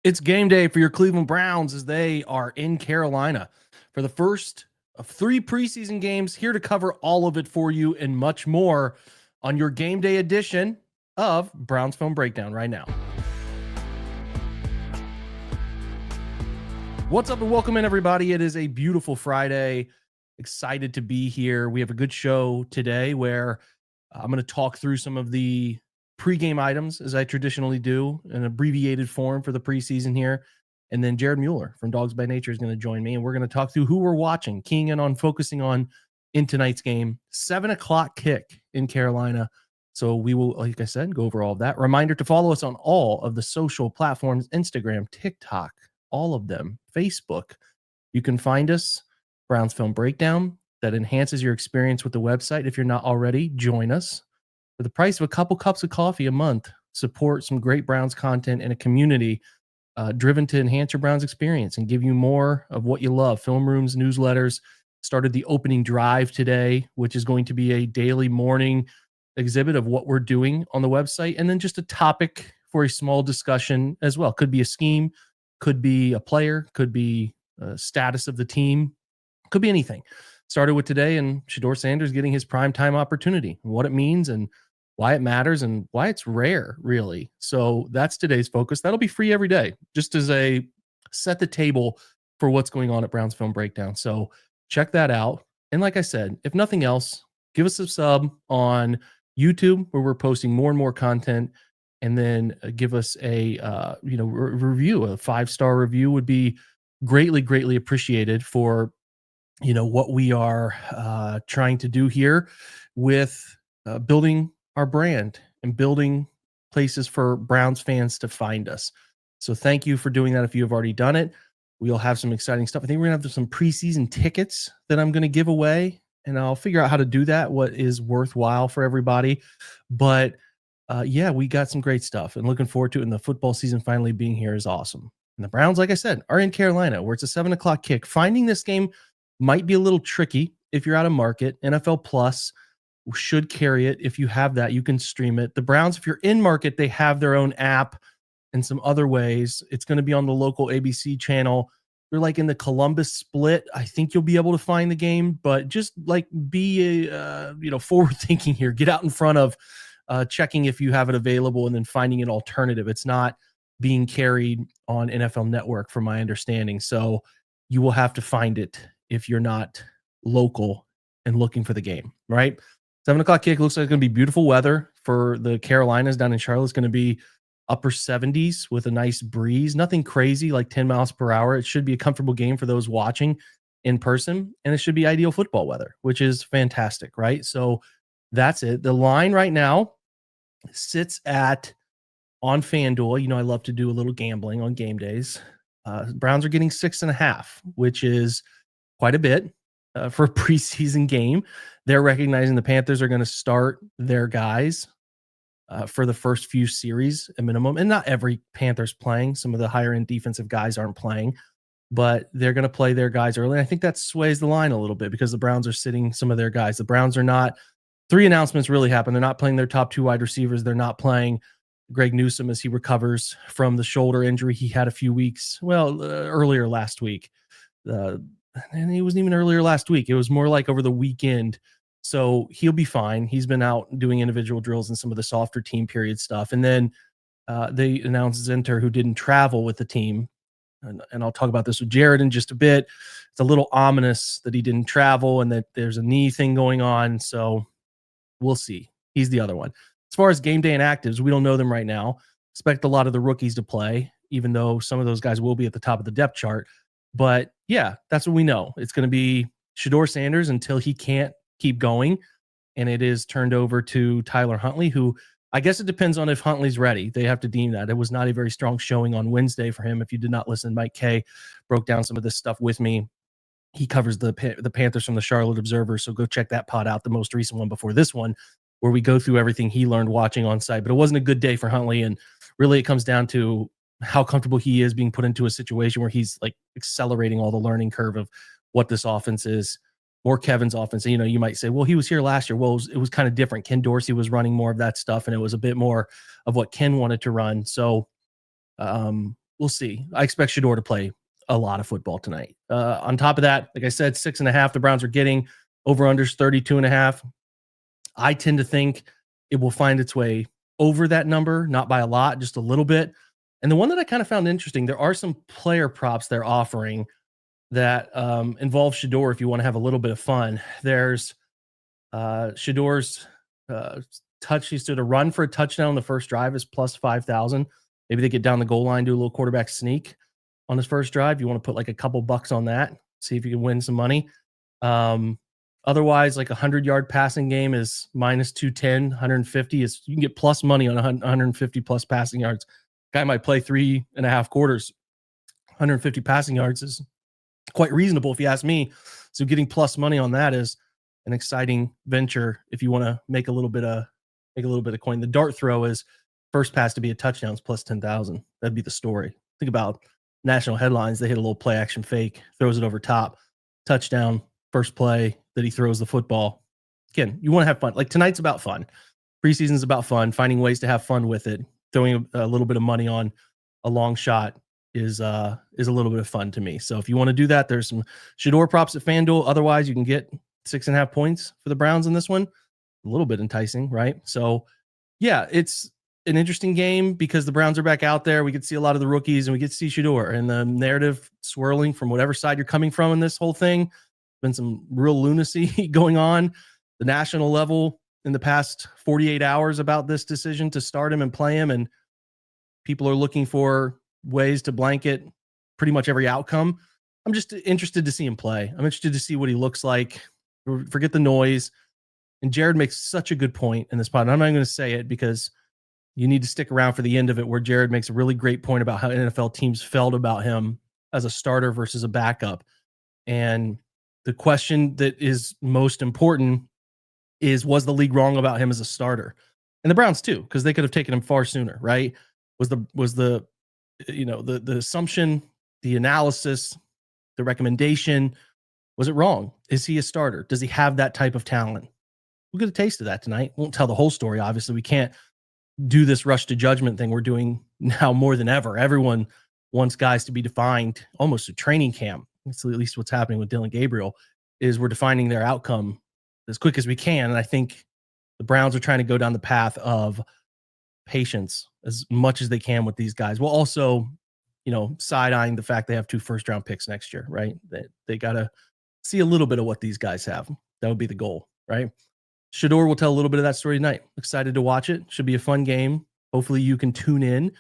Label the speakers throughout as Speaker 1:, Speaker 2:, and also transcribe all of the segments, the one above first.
Speaker 1: It's game day for your Cleveland Browns as they are in Carolina for the first of 3 preseason games. Here to cover all of it for you and much more on your game day edition of Browns Film Breakdown right now. What's up and welcome in, everybody. It is a beautiful Friday. Excited to be here. We have a good show today where I'm going to talk through some of the pregame items, as I traditionally do, in abbreviated form for the preseason here. And then Jared Mueller from Dawgs by Nature is going to join me, and we're going to talk through who we're watching, keying in on focusing on in tonight's game. 7 o'clock kick in Carolina. So we will, like I said, go over all of that. Reminder to follow us on all of the social platforms, Instagram, TikTok, all of them, Facebook. You can find us, Browns Film Breakdown. That enhances your experience with the website. If you're not already, join us. For the price of a couple cups of coffee a month, support some great Browns content and a community driven to enhance your Browns experience and give you more of what you love. Film rooms, newsletters. Started the opening drive today, which is going to be a daily morning exhibit of what we're doing on the website, and then just a topic for a small discussion as well. Could be a scheme, could be a player, could be a status of the team, could be anything. Started with today and Shedeur Sanders getting his primetime opportunity, what it means and why it matters and why it's rare, really. So that's today's focus. That'll be free every day, just as a set the table for what's going on at Browns Film Breakdown. So check that out. And like I said, if nothing else, give us a sub on YouTube, where we're posting more and more content. And then give us a review. A 5-star review would be greatly appreciated for what we are trying to do here with building our brand and building places for Browns fans to find us. So thank you for doing that if you have already done it. We'll have some exciting stuff. I think we're going to have some preseason tickets that I'm going to give away, and I'll figure out how to do that, what is worthwhile for everybody. But we got some great stuff and looking forward to it. And the football season finally being here is awesome. And the Browns, like I said, are in Carolina, where it's a 7 o'clock kick. Finding this game might be a little tricky if you're out of market. NFL Plus should carry it. If you have that, you can stream it. The Browns, if you're in market, they have their own app and some other ways. It's going to be on the local ABC channel. They're like in the Columbus split. I think you'll be able to find the game, but just like be forward thinking here. Get out in front of checking if you have it available and then finding an alternative. It's not being carried on NFL Network, from my understanding. So you will have to find it if you're not local and looking for the game, right? 7 o'clock kick looks like it's going to be beautiful weather for the Carolinas. Down in Charlotte, it's going to be upper 70s with a nice breeze. Nothing crazy, like 10 miles per hour. It should be a comfortable game for those watching in person, and it should be ideal football weather, which is fantastic, right? So that's it. The line right now sits at, on FanDuel, I love to do a little gambling on game days. Browns are getting 6.5, which is quite a bit for a preseason game. They're recognizing the Panthers are going to start their guys for the first few series at minimum. And not every Panthers playing. Some of the higher end defensive guys aren't playing, but they're going to play their guys early. And I think that sways the line a little bit because the Browns are sitting some of their guys. The Browns are not, 3 announcements really happened. They're not playing their top 2 wide receivers. They're not playing Greg Newsome as he recovers from the shoulder injury he had a few weeks, earlier last week. And it wasn't even earlier last week. It was more like over the weekend. So he'll be fine. He's been out doing individual drills and some of the softer team period stuff. And then they announced Zinter, who didn't travel with the team. And I'll talk about this with Jared in just a bit. It's a little ominous that he didn't travel and that there's a knee thing going on. So we'll see. He's the other one. As far as game day and actives, we don't know them right now. Expect a lot of the rookies to play, even though some of those guys will be at the top of the depth chart. But yeah, that's what we know. It's going to be Shedeur Sanders until he can't keep going. And it is turned over to Tyler Huntley, who I guess it depends on if Huntley's ready. They have to deem that. It was not a very strong showing on Wednesday for him. If you did not listen, Mike Kay broke down some of this stuff with me. He covers the Panthers from the Charlotte Observer. So go check that pod out, the most recent one before this one, where we go through everything he learned watching on site. But it wasn't a good day for Huntley. And really it comes down to how comfortable he is being put into a situation where he's like accelerating all the learning curve of what this offense is. More Kevin's offense. You might say, well, he was here last year. Well, it was kind of different. Ken Dorsey was running more of that stuff, and it was a bit more of what Ken wanted to run. So we'll see. I expect Shedeur to play a lot of football tonight. On top of that, like I said, 6.5, the Browns are getting over unders 32.5. I tend to think it will find its way over that number, not by a lot, just a little bit. And the one that I kind of found interesting, there are some player props they're offering that involve Shedeur if you want to have a little bit of fun. There's Shedeur's touch. He's to run for a touchdown on the first drive is plus 5,000. Maybe they get down the goal line, do a little quarterback sneak on his first drive. You want to put like a couple bucks on that, see if you can win some money. Otherwise, like a 100-yard passing game is minus 210, 150 is you can get plus money on 150 plus passing yards. Guy might play 3.5 quarters. 150 passing yards is quite reasonable if you ask me. So getting plus money on that is an exciting venture if you want to make a little bit of coin. The dart throw is first pass to be a touchdown is plus 10,000. That'd be the story. Think about national headlines. They hit a little play action fake, throws it over top, touchdown, first play that he throws the football. Again, you want to have fun. Like tonight's about fun. Preseason's about fun, finding ways to have fun with it. Throwing a little bit of money on a long shot is a little bit of fun to me. So if you want to do that, there's some Shedeur props at FanDuel. Otherwise, you can get 6.5 points for the Browns in this one. A little bit enticing, right? So yeah, it's an interesting game because the Browns are back out there. We get to see a lot of the rookies and we get to see Shedeur and the narrative swirling from whatever side you're coming from in this whole thing. Been some real lunacy going on the national level in the past 48 hours about this decision to start him and play him. And people are looking for ways to blanket pretty much every outcome. I'm just interested to see him play. I'm interested to see what he looks like. Forget the noise. And Jared makes such a good point in this pod. And I'm not going to say it because you need to stick around for the end of it, where Jared makes a really great point about how NFL teams felt about him as a starter versus a backup. And the question that is most important is, was the league wrong about him as a starter? And the Browns too, because they could have taken him far sooner, right? Was the assumption, the analysis, the recommendation, was it wrong? Is he a starter? Does he have that type of talent? We'll get a taste of that tonight. Won't tell the whole story. Obviously, we can't do this rush to judgment thing we're doing now more than ever. Everyone wants guys to be defined almost a training camp. That's at least what's happening with Dylan Gabriel, is we're defining their outcome as quick as we can. And I think the Browns are trying to go down the path of patience as much as they can with these guys. Well, also, side-eyeing the fact they have 2 first-round picks next year, right? They got to see a little bit of what these guys have. That would be the goal, right? Shedeur will tell a little bit of that story tonight. Excited to watch it. Should be a fun game. Hopefully you can tune in.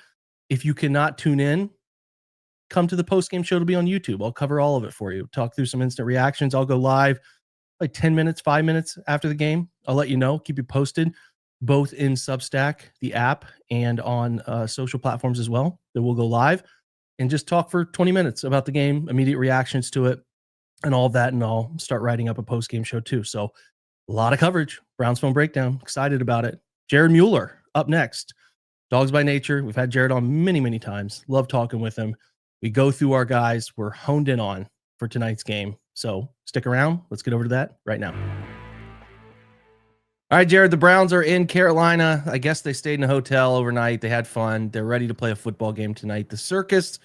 Speaker 1: If you cannot tune in, come to the post-game show. It'll be on YouTube. I'll cover all of it for you. Talk through some instant reactions. I'll go live like 10 minutes, 5 minutes after the game. I'll let you know, keep you posted, both in Substack, the app, and on social platforms as well. That we'll go live and just talk for 20 minutes about the game, immediate reactions to it, and all of that. And I'll start writing up a post-game show too. So a lot of coverage. Browns Phone Breakdown. Excited about it. Jared Mueller up next. Dawgs by Nature. We've had Jared on many, many times. Love talking with him. We go through our guys we're honed in on for tonight's game. So stick around. Let's get over to that right now. All right, Jared, the Browns are in Carolina. I guess they stayed in a hotel overnight. They had fun. They're ready to play a football game tonight. The circus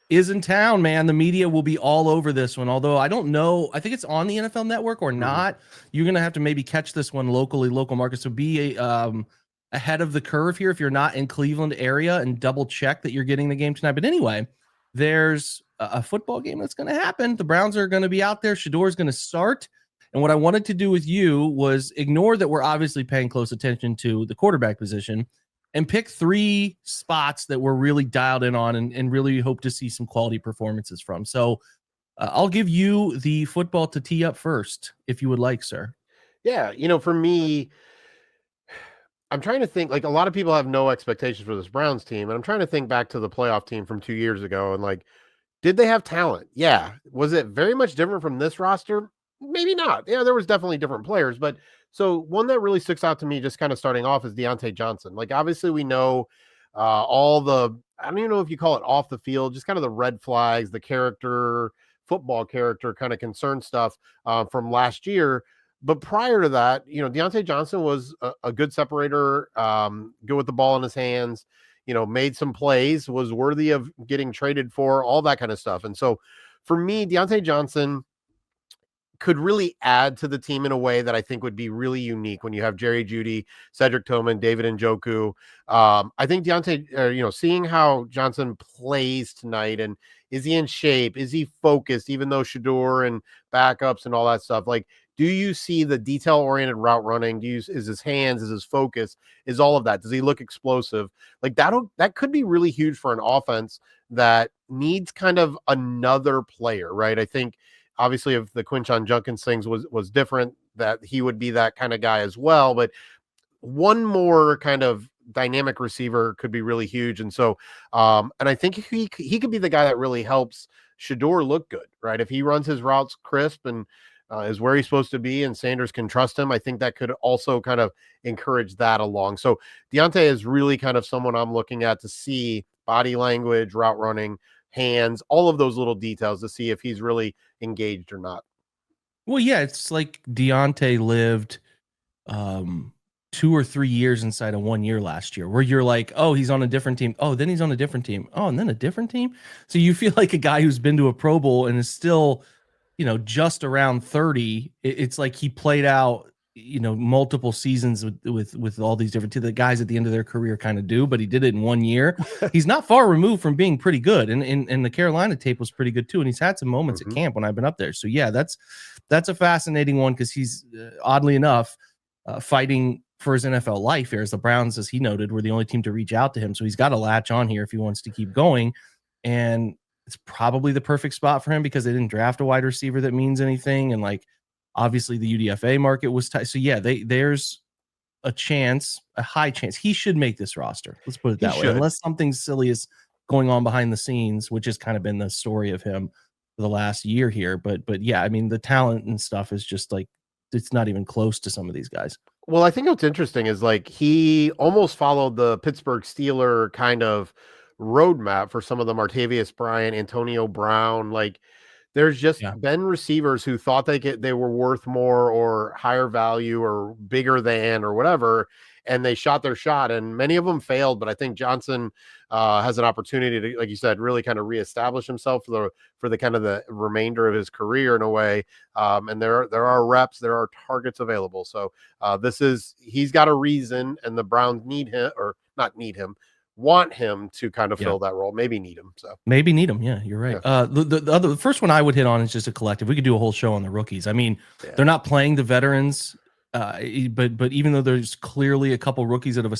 Speaker 1: is in town, man. The media will be all over this one, although I don't know. I think it's on the NFL Network or not. You're going to have to maybe catch this one locally, local markets. So be ahead of the curve here if you're not in Cleveland area, and double check that you're getting the game tonight. But anyway, there's a football game that's going to happen. The Browns are going to be out there. Shedeur is going to start. And what I wanted to do with you was ignore that we're obviously paying close attention to the quarterback position and pick 3 spots that we're really dialed in on and really hope to see some quality performances from. So I'll give you the football to tee up first, if you would like, sir.
Speaker 2: Yeah. For me, I'm trying to think, like, a lot of people have no expectations for this Browns team. And I'm trying to think back to the playoff team from 2 years ago. And like, did they have talent? Yeah. Was it very much different from this roster? Maybe not. Yeah, there was definitely different players. But so one that really sticks out to me just kind of starting off is Deontay Johnson. Like, obviously we know all the, I don't even know if you call it off the field, just kind of the red flags, the character, football character kind of concern stuff from last year. But prior to that, Deontay Johnson was a good separator, good with the ball in his hands. made some plays, was worthy of getting traded for, all that kind of stuff. And so for me, Deontay Johnson could really add to the team in a way that I think would be really unique when you have Jerry Jeudy, Cedric Tillman, David Njoku. I think Deontay, seeing how Johnson plays tonight, and is he in shape? Is he focused, even though Shador and backups and all that stuff? Like, do you see the detail-oriented route running? Is his hands, is his focus, is all of that? Does he look explosive? Like that could be really huge for an offense that needs kind of another player, right? I think obviously if the Quinshon Judkins things was different, that he would be that kind of guy as well. But one more kind of dynamic receiver could be really huge. And so, and I think he could be the guy that really helps Shador look good, right? If he runs his routes crisp and is where he's supposed to be, and Sanders can trust him, I think that could also kind of encourage that along. So Deontay is really kind of someone I'm looking at to see body language, route running, hands, all of those little details to see if he's really engaged or not.
Speaker 1: Well, yeah, it's like Deontay lived 2 or 3 years inside of 1 year last year, where you're like, oh, he's on a different team. Oh, then he's on a different team. Oh, and then a different team. So you feel like a guy who's been to a Pro Bowl and is still, just around 30. It's like he played out, multiple seasons with all these different teams. The guys at the end of their career kind of do, but he did it in 1 year. He's not far removed from being pretty good. And the Carolina tape was pretty good too. And he's had some moments at camp when I've been up there. So yeah, that's a fascinating one, because he's oddly enough fighting for his NFL life here, as the Browns, as he noted, were the only team to reach out to him. So he's got to latch on here if he wants to keep going. And it's probably the perfect spot for him, because they didn't draft a wide receiver that means anything. And like, obviously the UDFA market was tight. So yeah, there's a high chance he should make this roster. Let's put it that way. Unless something silly is going on behind the scenes, which has kind of been the story of him for the last year here. But yeah, I mean, the talent and stuff is just like, it's not even close to some of these guys.
Speaker 2: Well, I think what's interesting is like he almost followed the Pittsburgh Steeler kind of roadmap for some of the Martavius Bryant, Antonio Brown. Like, there's just been receivers who thought they were worth more or higher value or bigger than or whatever, and they shot their shot, and many of them failed. But I think Johnson has an opportunity to, like you said, really kind of reestablish himself for the kind of the remainder of his career in a way. And there are reps, there are targets available. So he's got a reason, and the Browns want him to kind of fill that role. Maybe need him.
Speaker 1: Yeah, you're right. The first one I would hit on is just a collective. We could do a whole show on the rookies. I mean, they're not playing the veterans. But even though there's clearly a couple rookies that have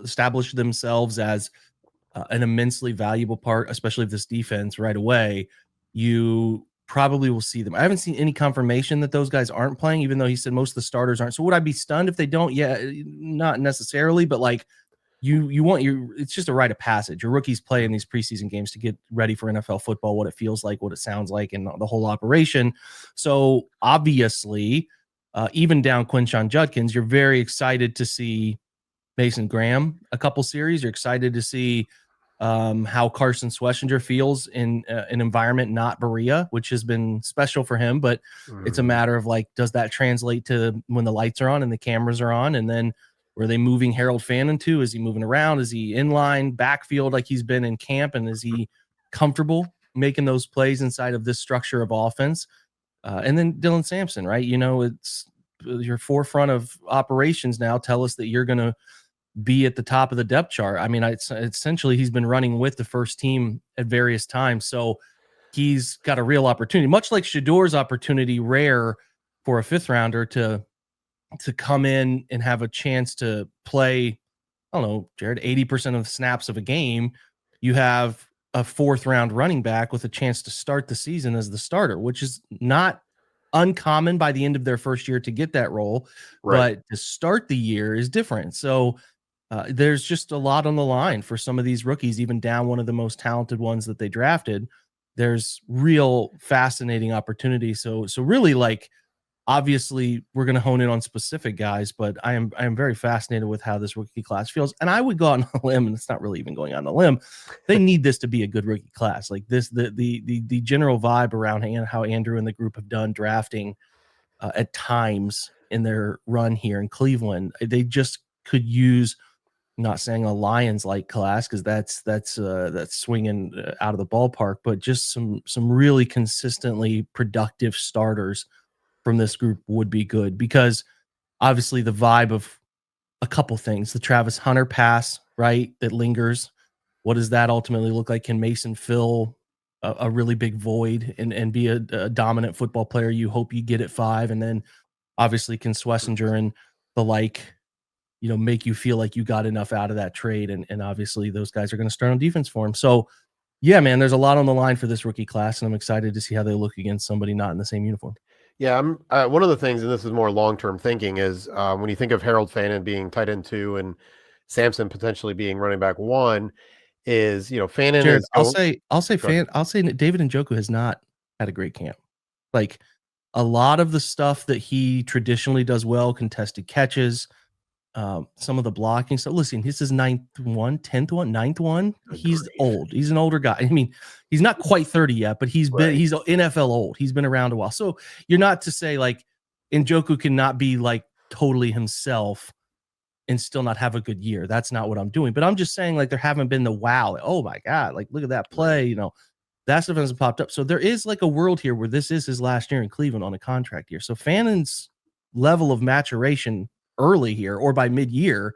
Speaker 1: established themselves as an immensely valuable part, especially of this defense right away, you probably will see them. I haven't seen any confirmation that those guys aren't playing, even though he said most of the starters aren't. So would I be stunned if they don't? Yeah, not necessarily, but like it's just a rite of passage. Your rookies play in these preseason games to get ready for NFL football, what it feels like, what it sounds like, and the whole operation. So obviously, even down Quinshon Judkins, you're very excited to see Mason Graham a couple series. You're excited to see how Carson Schlesinger feels in an environment not Berea, which has been special for him. But it's a matter of like, does that translate to when the lights are on and the cameras are on? And then were they moving Harold Fannin too? Is he moving around? Is he in line backfield like he's been in camp? And is he comfortable making those plays inside of this structure of offense? And then Dylan Sampson, right? It's your forefront of operations now. Tell us that you're going to be at the top of the depth chart. I mean, essentially he's been running with the first team at various times. So he's got a real opportunity, much like Shador's opportunity, rare for a fifth rounder to come in and have a chance to play, I don't know, Jared, 80% of the snaps of a game. You have a fourth round running back with a chance to start the season as the starter, which is not uncommon by the end of their first year to get that role, right. But to start the year is different. So there's just a lot on the line for some of these rookies, even down one of the most talented ones that they drafted. There's real fascinating opportunity. So really, like, obviously we're going to hone in on specific guys, but I am very fascinated with how this rookie class feels. And I would go on a limb, and it's not really even going on a limb. They need this to be a good rookie class. Like this, the general vibe around how Andrew and the group have done drafting at times in their run here in Cleveland, they just could use not saying a Lions like class because that's swinging out of the ballpark, but just some really consistently productive starters from this group would be good because obviously the vibe of a couple things, the Travis Hunter pass, right, that lingers. What does that ultimately look like? Can Mason fill a really big void and be a dominant football player you hope you get at 5? And then obviously can Swessinger and the like, make you feel like you got enough out of that trade. And obviously those guys are going to start on defense for him. So yeah, man, there's a lot on the line for this rookie class, and I'm excited to see how they look against somebody not in the same uniform.
Speaker 2: Yeah, I'm one of the things, and this is more long-term thinking, is when you think of Harold Fannin being tight end 2 and Sampson potentially being running back 1, is Fannin
Speaker 1: Jared,
Speaker 2: is going.
Speaker 1: I'll say David Njoku has not had a great camp. Like a lot of the stuff that he traditionally does well, contested catches, some of the blocking. So listen, this is 9th one, 10th one, 9th one. He's old. He's an older guy. I mean, he's not quite 30 yet, but he's NFL old. He's been around a while. So you're not to say like Njoku cannot be like totally himself and still not have a good year. That's not what I'm doing. But I'm just saying like there haven't been the wow. Oh my God, like look at that play. That stuff hasn't popped up. So there is like a world here where this is his last year in Cleveland on a contract year. So Fannon's level of maturation early here or by mid-year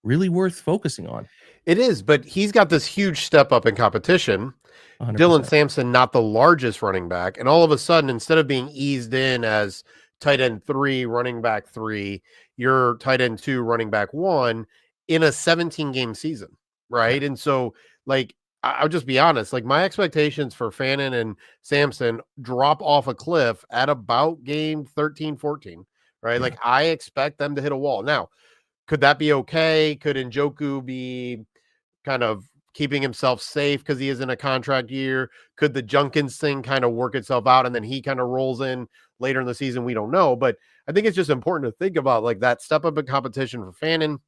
Speaker 1: really worth focusing on.
Speaker 2: It is, but he's got this huge step up in competition.
Speaker 1: 100%.
Speaker 2: Dylan Sampson, not the largest running back, and all of a sudden, instead of being eased in as tight end 3, running back 3, you're tight end 2, running back 1 in a 17-game season, right? Yeah. And so, like, I'll just be honest, like my expectations for Fannin and Sampson drop off a cliff at about game 13, 14, right? Yeah. Like I expect them to hit a wall. Now, could that be okay? Could Njoku be kind of keeping himself safe because he is in a contract year? Could the Junkins thing kind of work itself out and then he kind of rolls in later in the season? We don't know, but I think it's just important to think about like that step up in competition for Fannin,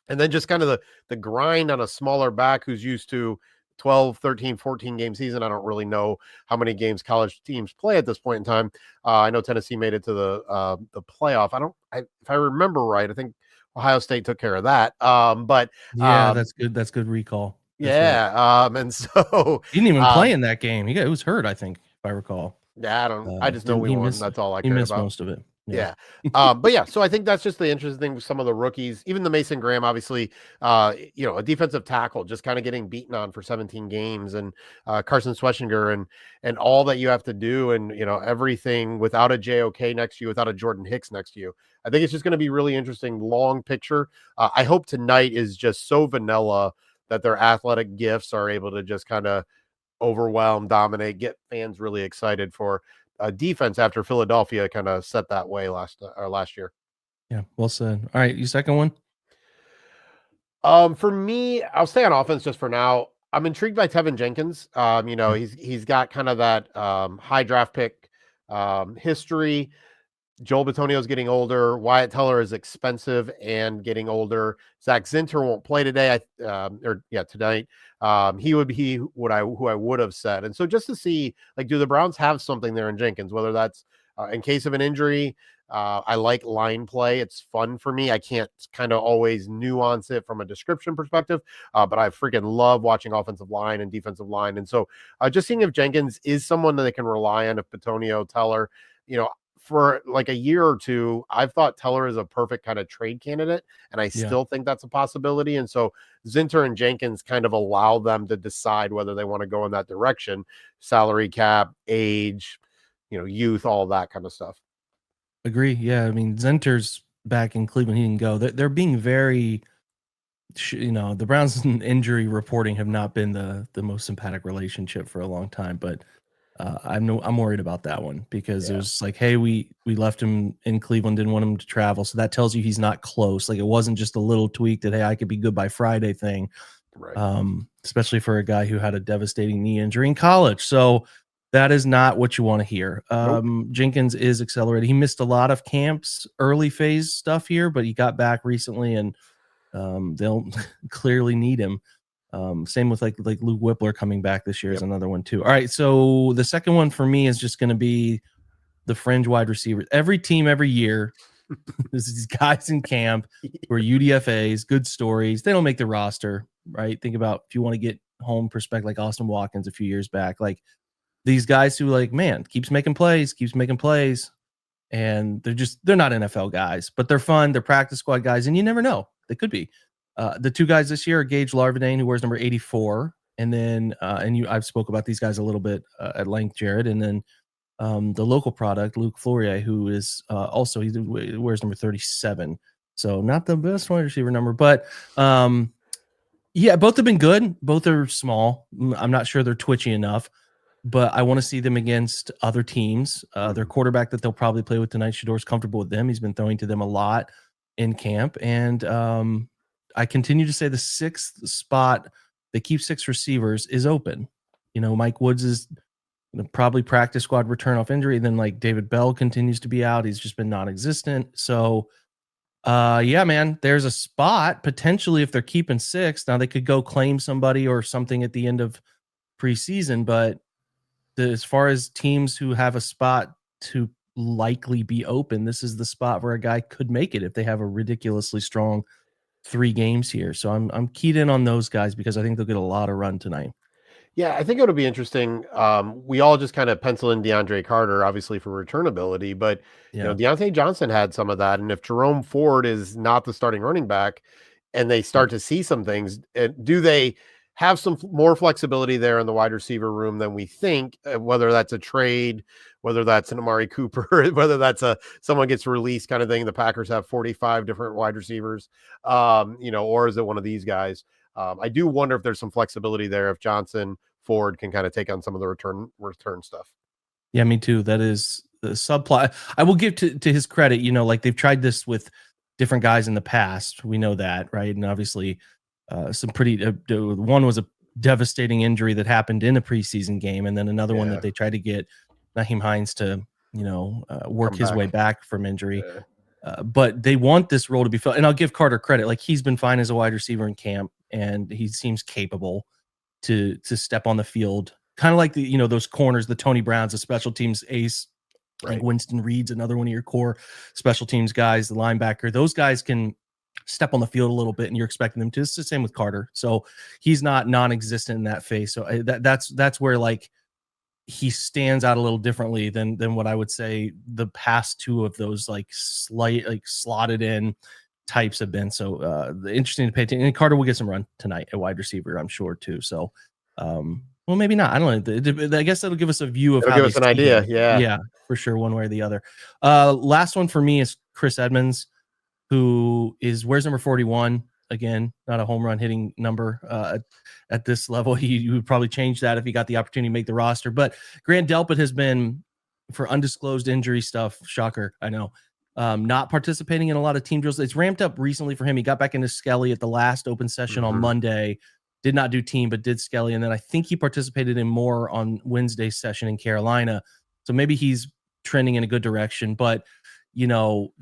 Speaker 2: and then just kind of the grind on a smaller back who's used to 12, 13, 14 game season. I don't really know how many games college teams play at this point in time. I know Tennessee made it to the playoff. If I remember right, I think Ohio State took care of that. But
Speaker 1: yeah, that's good. That's good recall.
Speaker 2: That's yeah. Right. And so
Speaker 1: he didn't even play in that game. It was hurt, I think, if I recall.
Speaker 2: Yeah, I just know we won. That's all I care about.
Speaker 1: He missed most of it.
Speaker 2: Yeah. But yeah, so I think that's just the interesting thing with some of the rookies, even the Mason Graham, obviously, a defensive tackle just kind of getting beaten on for 17 games, and Carson Swessinger and all that you have to do, and everything without a JOK next to you, without a Jordan Hicks next to you. I think it's just going to be really interesting long picture. I hope tonight is just so vanilla that their athletic gifts are able to just kind of overwhelm, dominate, get fans really excited for defense after Philadelphia kind of set that way last year.
Speaker 1: Yeah, well said. All right, you second one?
Speaker 2: For me, I'll stay on offense just for now. I'm intrigued by Tevin Jenkins. He's got kind of that high draft pick history. Joel Bitonio's getting older. Wyatt Teller is expensive and getting older. Zach Zinter won't play today. Tonight. He would be who I would have said. And so just to see, like, do the Browns have something there in Jenkins, whether that's in case of an injury. I like line play. It's fun for me. I can't kind of always nuance it from a description perspective, but I freaking love watching offensive line and defensive line. And so just seeing if Jenkins is someone that they can rely on, if Bitonio, Teller, for like a year or two, I've thought Teller is a perfect kind of trade candidate, and I still think that's a possibility. And so Zinter and Jenkins kind of allow them to decide whether they want to go in that direction, salary cap, age, youth, all that kind of stuff.
Speaker 1: Agree. Yeah. I mean, Zinter's back in Cleveland. He can go. They're being very, the Browns injury reporting have not been the most sympathetic relationship for a long time, but I'm worried about that one because it was like, hey, we left him in Cleveland, didn't want him to travel. So that tells you he's not close. Like it wasn't just a little tweak that, hey, I could be good by Friday thing. Right. Especially for a guy who had a devastating knee injury in college. So that is not what you want to hear. Nope. Jenkins is accelerated. He missed a lot of camps, early phase stuff here, but he got back recently, and they'll clearly need him. Same with like Luke Whippler coming back this year is another one too. All right, so the second one for me is just going to be the fringe wide receivers. Every team, every year There's these guys in camp who are UDFAs, good stories. They don't make the roster, right? Think about if you want to get home perspective, like Austin Watkins a few years back, like these guys who like, man, keeps making plays. And they're not NFL guys, but they're fun. They're practice squad guys, and you never know. They could be. The two guys this year are Gage Larvadain, who wears number 84. And then, I've spoke about these guys a little bit at length, Jared. And then the local product, Luke Flourier, who is also, he wears number 37. So not the best wide receiver number, but yeah, both have been good. Both are small. I'm not sure they're twitchy enough, but I want to see them against other teams. Their quarterback that they'll probably play with tonight, Shador's comfortable with them. He's been throwing to them a lot in camp. And I continue to say the sixth spot, they keep six receivers, is open. Mike Woods is probably practice squad return off injury. Then like David Bell continues to be out. He's just been non-existent. So yeah, man, there's a spot potentially if they're keeping six. Now they could go claim somebody or something at the end of preseason, but as far as teams who have a spot to likely be open, this is the spot where a guy could make it if they have a ridiculously strong 3 games here. So I'm keyed in on those guys because I think they'll get a lot of run tonight.
Speaker 2: Yeah, I think it'll be interesting. We all just kind of pencil in DeAndre Carter, obviously for returnability, but Deontay Johnson had some of that. And if Jerome Ford is not the starting running back, and they start to see some things, do they have some more flexibility there in the wide receiver room than we think? Whether that's a trade, whether that's an Amari Cooper, whether that's someone gets released kind of thing. The Packers have 45 different wide receivers, or is it one of these guys? I do wonder if there's some flexibility there if Johnson, Ford can kind of take on some of the return stuff.
Speaker 1: Yeah, me too. That is the subplot. I will give to his credit, like they've tried this with different guys in the past. We know that, right? And obviously some pretty one was a devastating injury that happened in a preseason game, and then another one that they tried to get Nyheim Hines to, work his way back from injury. Yeah. But they want this role to be filled. And I'll give Carter credit. Like he's been fine as a wide receiver in camp, and he seems capable to step on the field. Kind of like those corners, the Tony Browns, the special teams ace, right. Like Winston Reed's another one of your core special teams guys, the linebacker. Those guys can step on the field a little bit, and you're expecting them to. It's the same with Carter. So he's not non-existent in that phase. So that's where like he stands out a little differently than what I would say the past two of those like slotted in types have been. So interesting to pay attention. And Carter will get some run tonight at wide receiver, I'm sure too. So well, maybe not. I don't know. I guess that'll give us a view of
Speaker 2: it'll give us an idea.
Speaker 1: Yeah, for sure, one way or the other. Last one for me is Chris Edmonds, who wears number 41. Again, not a home run hitting number at this level. He would probably change that if he got the opportunity to make the roster. But Grant Delpit has been, for undisclosed injury stuff, shocker, I know, not participating in a lot of team drills. It's ramped up recently for him. He got back into Skelly at the last open session on Monday. Did not do team, but did Skelly. And then I think he participated in more on Wednesday's session in Carolina. So maybe he's trending in a good direction. But,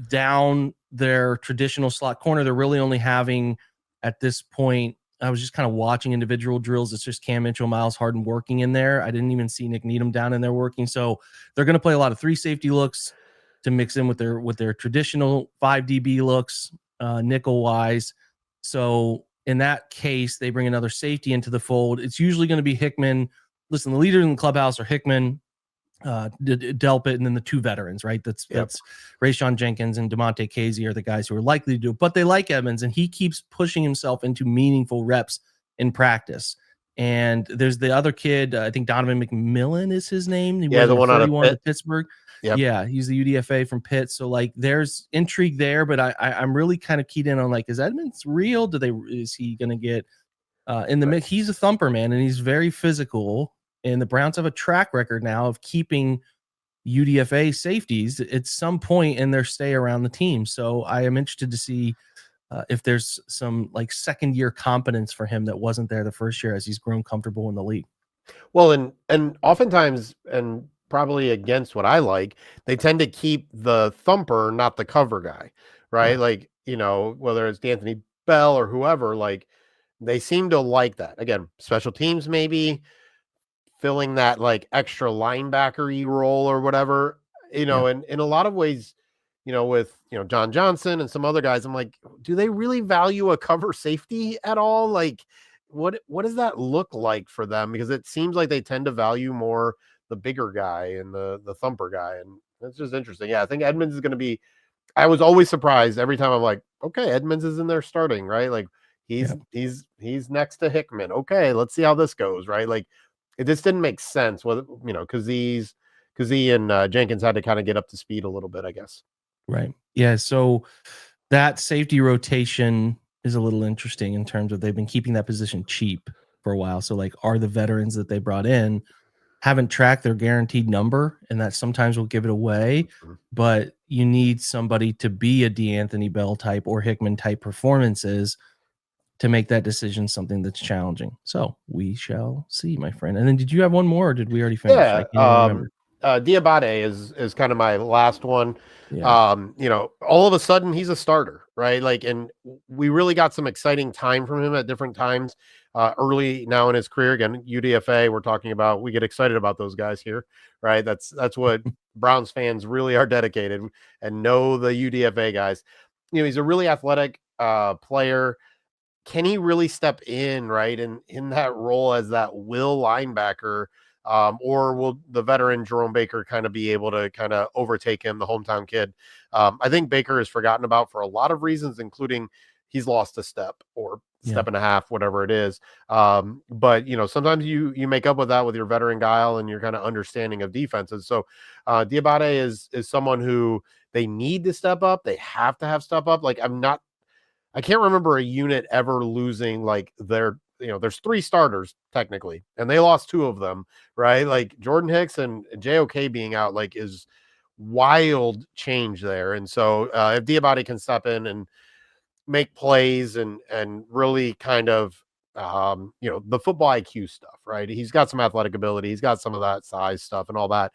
Speaker 1: down their traditional slot corner, they're really only having at this point, I was just kind of watching individual drills. It's just Cam Mitchell, Miles Harden working in there. I didn't even see Nick Needham down in there working. So they're going to play a lot of 3 safety looks to mix in with their traditional 5 DB looks, nickel wise. So in that case, they bring another safety into the fold. It's usually going to be Hickman. Listen, the leaders in the clubhouse are Hickman, Delpit, and then the 2 veterans, right? That's Rayshon Jenkins and DeMonte Casey are the guys who are likely to do it, but they like Edmonds, and he keeps pushing himself into meaningful reps in practice. And there's the other kid, I think Donovan McMillan is his name. He
Speaker 2: the one out of
Speaker 1: Pittsburgh.
Speaker 2: Yep.
Speaker 1: Yeah, he's the UDFA from Pitt. So like there's intrigue there, but I'm really kind of keyed in on like, is Edmonds real? Is he gonna get in the mix? He's a thumper, man, and he's very physical. And the Browns have a track record now of keeping UDFA safeties at some point in their stay around the team. So I am interested to see if there's some like second year competence for him that wasn't there the first year as he's grown comfortable in the league.
Speaker 2: Well, and oftentimes, and probably against what I like, they tend to keep the thumper, not the cover guy, right? Yeah. Like, whether it's D'Anthony Bell or whoever, like they seem to like that. Again, special teams maybe filling that like extra linebacker-y role or whatever, and in a lot of ways, with John Johnson and some other guys. I'm like, do they really value a cover safety at all? Like, what does that look like for them? Because it seems like they tend to value more the bigger guy and the thumper guy, and it's just interesting. Yeah, I think Edmonds is going to be. I was always surprised every time. I'm like, okay, Edmonds is in there starting, right? Like he's next to Hickman. Okay, let's see how this goes, right? Like it just didn't make sense. Whether because he and Jenkins had to kind of get up to speed a little bit, I guess.
Speaker 1: Right. Yeah. So that safety rotation is a little interesting in terms of they've been keeping that position cheap for a while. So, like, are the veterans that they brought in haven't tracked their guaranteed number, and that sometimes will give it away.
Speaker 2: Mhm.
Speaker 1: But you need somebody to be a D'Anthony Bell type or Hickman type performances to make that decision something that's challenging. So we shall see, my friend. And then did you have one more or did we already finish? I
Speaker 2: Yeah,
Speaker 1: can't even remember.
Speaker 2: Diabate is kind of my last one.
Speaker 1: Yeah.
Speaker 2: All of a sudden he's a starter, right? Like, and we really got some exciting time from him at different times early now in his career. Again, UDFA, we're talking about, we get excited about those guys here, right? That's what Browns fans really are dedicated and know the UDFA guys. He's a really athletic player. Can he really step in, right, in that role as that will linebacker? Or will the veteran Jerome Baker kind of be able to kind of overtake him, the hometown kid? I think Baker is forgotten about for a lot of reasons, including he's lost a step or step and a half, whatever it is. But sometimes you make up with that with your veteran guile and your kind of understanding of defenses. So Diabate is someone who they need to step up. They have to have step up. Like I can't remember a unit ever losing like there's 3 starters technically, and they lost 2 of them, right? Like Jordan Hicks and JOK being out, like, is wild change there. And so if Diabate can step in and make plays and really kind of the football IQ stuff, right? He's got some athletic ability, he's got some of that size stuff and all that.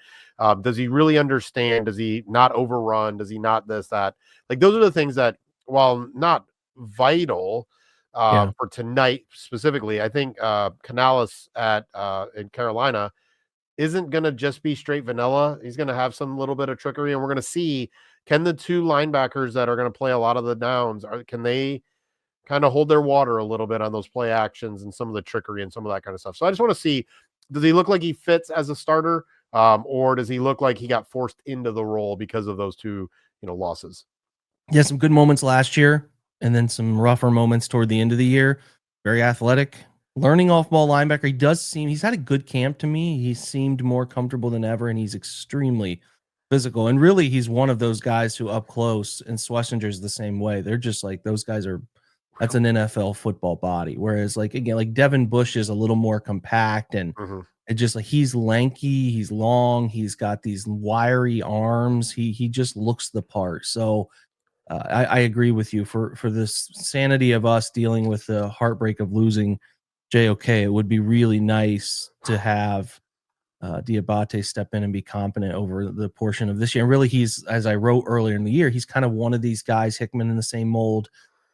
Speaker 2: Does he really understand? Does he not overrun? Does he not this, that? Like those are the things that, while not vital for tonight specifically, I think Canales in Carolina isn't going to just be straight vanilla. He's going to have some little bit of trickery, and we're going to see, can the 2 linebackers that are going to play a lot of the downs, can they kind of hold their water a little bit on those play actions and some of the trickery and some of that kind of stuff. So I just want to see, does he look like he fits as a starter, or does he look like he got forced into the role because of those 2 losses?
Speaker 1: Yeah, some good moments last year and then some rougher moments toward the end of the year. Very athletic, learning off ball linebacker. He's had a good camp to me. He seemed more comfortable than ever, and he's extremely physical. And really, he's one of those guys who up close, and Schlesinger's the same way. They're just like, those guys are, that's an NFL football body. Whereas, like, again, like Devin Bush is a little more compact and it just like, he's lanky, he's long, he's got these wiry arms. He just looks the part. So I agree with you for this sanity of us dealing with the heartbreak of losing JOK. It would be really nice to have Diabate step in and be competent over the portion of this year. And really, he's, as I wrote earlier in the year, he's kind of one of these guys, Hickman in the same mold,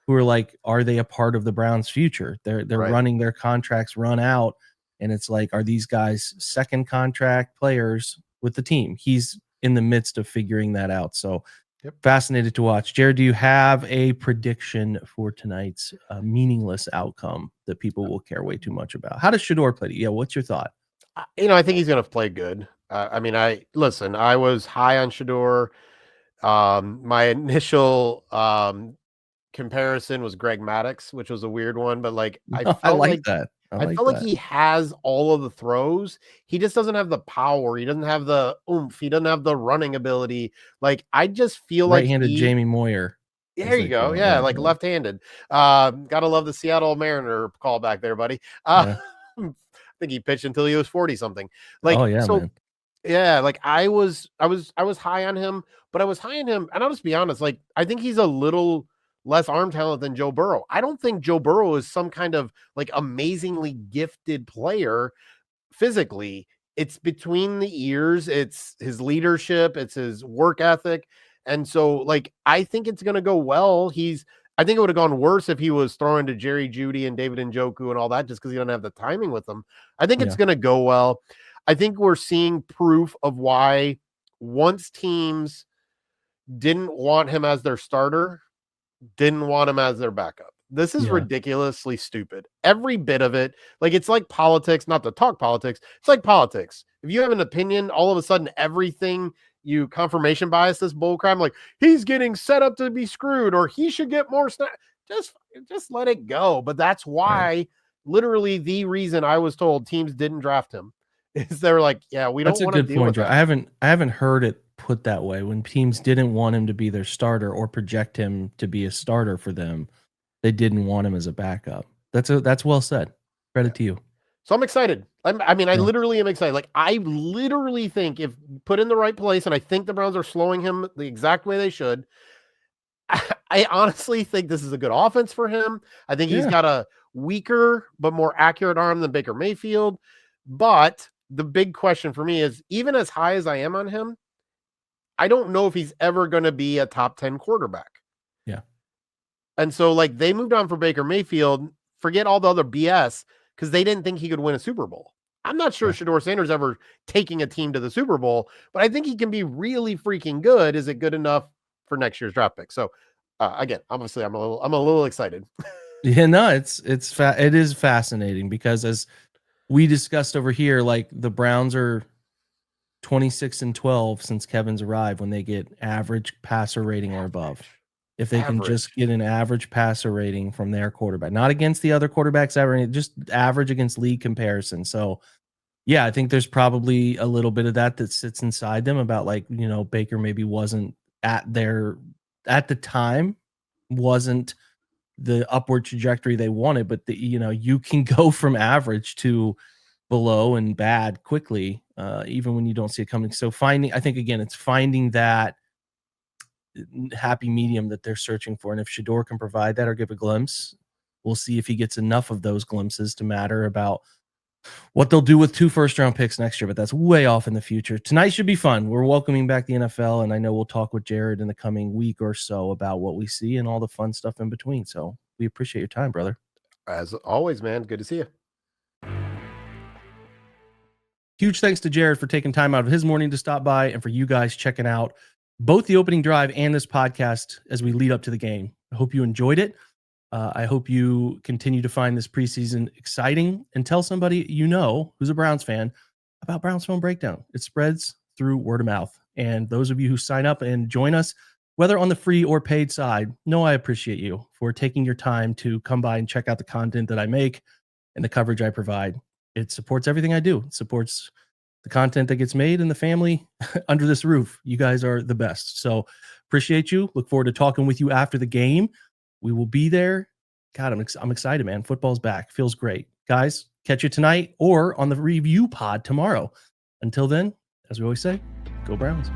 Speaker 1: who are like, are they a part of the Browns' future? They're
Speaker 2: Right.
Speaker 1: running their contracts run out, and it's like, are these guys second contract players with the team? He's in the midst of figuring that out. So fascinated to watch. Jared, do you have a prediction for tonight's meaningless outcome that people will care way too much about? How does Shador play? Yeah, what's your thought?
Speaker 2: I think he's going to play good. I was high on Shador. My initial comparison was Greg Maddux, which was a weird one, but like I felt like
Speaker 1: that.
Speaker 2: I felt like he has all of the throws. He just doesn't have the power. He doesn't have the oomph. He doesn't have the running ability. Like I just feel like
Speaker 1: right-handed Jamie Moyer.
Speaker 2: There you go. Yeah, like left-handed. Gotta love the Seattle Mariner callback there, buddy. I think he pitched until he was 40 something. Like, man. Yeah, like I was high on him, but I was high on him, and I'll just be honest, like I think he's a little less arm talent than Joe Burrow. I don't think Joe Burrow is some kind of like amazingly gifted player physically. It's between the ears, it's his leadership, it's his work ethic. And so like I think it's gonna go well. I think it would have gone worse if he was throwing to Jerry Jeudy and David Njoku and all that, just because he doesn't have the timing with them. I think it's gonna go well. I think we're seeing proof of why once teams didn't want him as their starter, didn't want him as their backup. This is ridiculously stupid. Every bit of it. Like, it's like politics, not to talk politics. It's like politics. If you have an opinion, all of a sudden everything you confirmation bias this bullcrap, like he's getting set up to be screwed or he should get more snap. Just let it go. But that's why literally the reason I was told teams didn't draft him is they're like, yeah, we don't want to deal with that.
Speaker 1: I haven't heard it put that way. When teams didn't want him to be their starter or project him to be a starter for them, they didn't want him as a backup. That's well said. Credit to you.
Speaker 2: So I'm excited. I literally am excited. Like, I literally think if put in the right place, and I think the Browns are slowing him the exact way they should, I honestly think this is a good offense for him. I think he's got a weaker but more accurate arm than Baker Mayfield. But the big question for me is, even as high as I am on him, I don't know if he's ever going to be a top 10 quarterback.
Speaker 1: Yeah.
Speaker 2: And so, like, they moved on for Baker Mayfield. Forget all the other BS because they didn't think he could win a Super Bowl. I'm not sure Shedeur Sanders ever taking a team to the Super Bowl, but I think he can be really freaking good. Is it good enough for next year's draft pick? So, again, obviously, I'm a little excited.
Speaker 1: Yeah, no, it is fascinating because as we discussed over here, like the Browns are 26-12 since Kevin's arrived when they get average passer rating or above. If they can just get an average passer rating from their quarterback, not against the other quarterbacks ever, just average against league comparison. So, yeah, I think there's probably a little bit of that sits inside them about, like, you know, Baker maybe wasn't at the time, wasn't the upward trajectory they wanted, but you can go from average to below and bad quickly, even when you don't see it coming. So I think again, it's finding that happy medium that they're searching for. And if Shedeur can provide that or give a glimpse, we'll see if he gets enough of those glimpses to matter about what they'll do with 2 first-round picks next year, but that's way off in the future. Tonight should be fun. We're welcoming back the NFL, and I know we'll talk with Jared in the coming week or so about what we see and all the fun stuff in between. So we appreciate your time, brother.
Speaker 2: As always, man. Good to see you.
Speaker 1: Huge thanks to Jared for taking time out of his morning to stop by and for you guys checking out both the opening drive and this podcast as we lead up to the game. I hope you enjoyed it. I hope you continue to find this preseason exciting and tell somebody you know who's a Browns fan about Browns Film Breakdown. It spreads through word of mouth. And those of you who sign up and join us, whether on the free or paid side, know I appreciate you for taking your time to come by and check out the content that I make and the coverage I provide. It supports everything I do. It supports the content that gets made and the family under this roof. You guys are the best. So appreciate you. Look forward to talking with you after the game. We will be there. God, I'm excited, man. Football's back. Feels great. Guys, catch you tonight or on the review pod tomorrow. Until then, as we always say, go Browns.